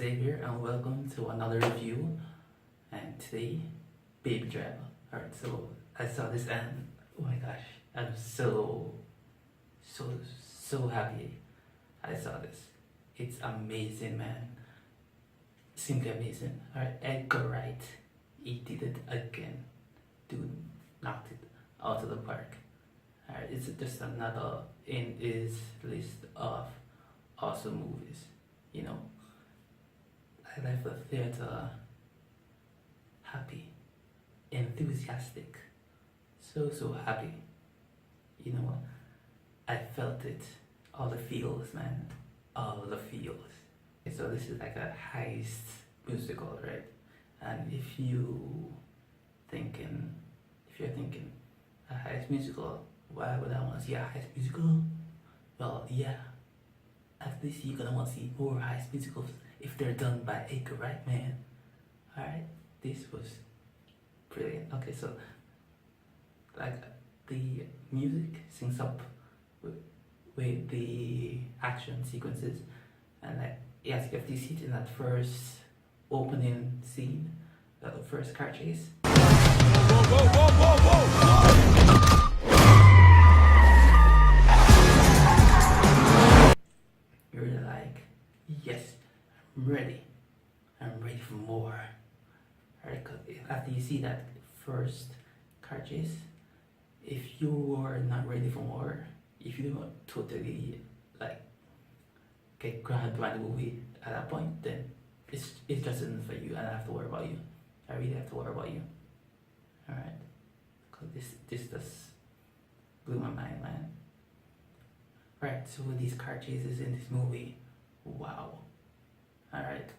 Xavier and welcome to another review. And today, Baby Driver. Alright, so I saw this and oh my gosh, I'm so happy I saw this. It's amazing, man. Simply amazing. Alright, Edgar Wright, he did it again. Dude knocked it out of the park. Alright, it's just another in his list of awesome movies. You know, I left the theater happy, enthusiastic, so happy. You know what? I felt it, all the feels, man, all the feels. Okay, so this is like a heist musical, right? And if you're thinking a heist musical, why would I want to see a heist musical? Well, yeah, at least you're gonna want to see more heist musicals if they're done by Edgar Wright, man. Alright, this was brilliant. Okay, so like the music syncs up with the action sequences, and like yes, if you see it in that first opening scene, the first car chase. You're like, yes, I'm ready for more. Alright, cause after you see that first car chase, if you are not ready for more, if you don't totally like get grabbed by the movie at that point, then it's just isn't for you, and I have to worry about you. I really have to worry about you. Alright, cause this just blew my mind, man. Right, so these car chases in this movie, wow. Alright,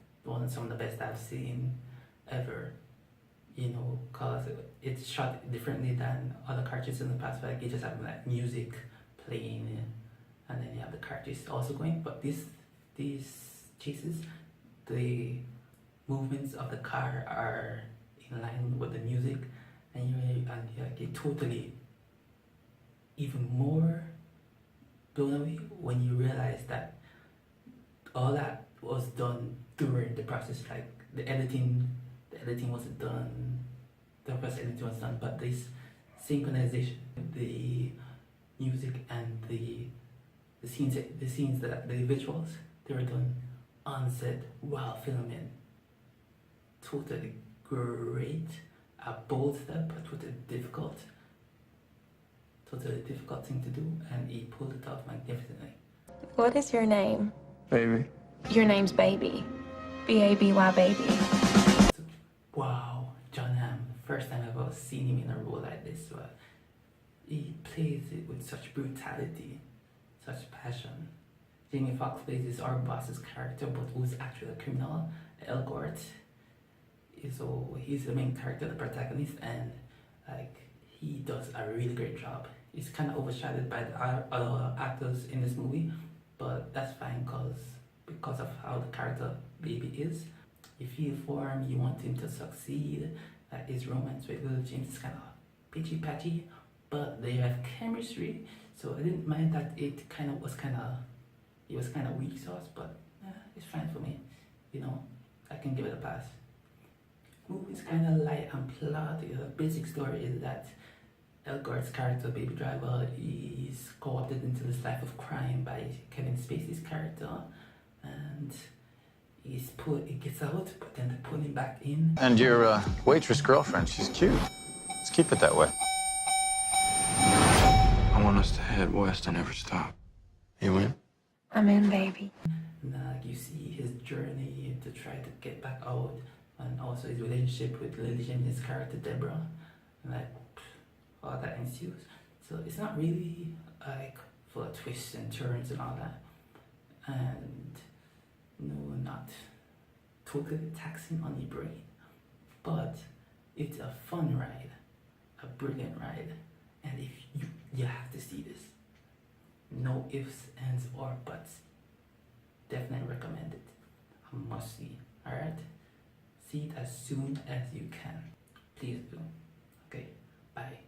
some of the best I've seen ever. You know, cause it's shot differently than other car chases in the past. Like you just have like music playing, and then you have the car chase also going. But these chases, the movements of the car are in line with the music, and you get totally even more blown away when you realize that all that was done during the process. Like the editing wasn't done, the first editing was done, but this synchronization, the music and the scenes, that the visuals, they were done on set while filming. Totally great, a bold step, but totally difficult thing to do, and he pulled it off magnificently. What is your name? Baby. Your name's Baby. B-A-B-Y, baby. Wow, John Hamm, first time I've ever seen him in a role like this, but he plays it with such brutality, such passion. Jamie Foxx plays this our boss's character, but who's actually a criminal, Elgort. So he's the main character, the protagonist, and like he does a really great job. He's kind of overshadowed by the other actors in this movie, but that's fine because of how the character Baby is. You feel for him, you want him to succeed. His romance with Little James is kind of pitchy-patchy, but they have chemistry, so I didn't mind that it was kind of weak sauce, but it's fine for me. You know, I can give it a pass. Movie's kind of light and plot. The basic story is that Elgort's character, Baby Driver, is co-opted into this life of crime by Kevin Spacey's character, and he gets out, but then they pull him back in. And your waitress girlfriend, she's cute. Let's keep it that way. I want us to head west and never stop. You in? I'm in, baby. And you see his journey to try to get back out, and also his relationship with Lily James' character Deborah, and all that ensues. So it's not really like full of twists and turns and all that, and no, not totally taxing on your brain, but it's a fun ride, a brilliant ride, and if you have to see this. No ifs, ands, or buts. Definitely recommend it. A must see. Alright? See it as soon as you can. Please do. Okay, bye.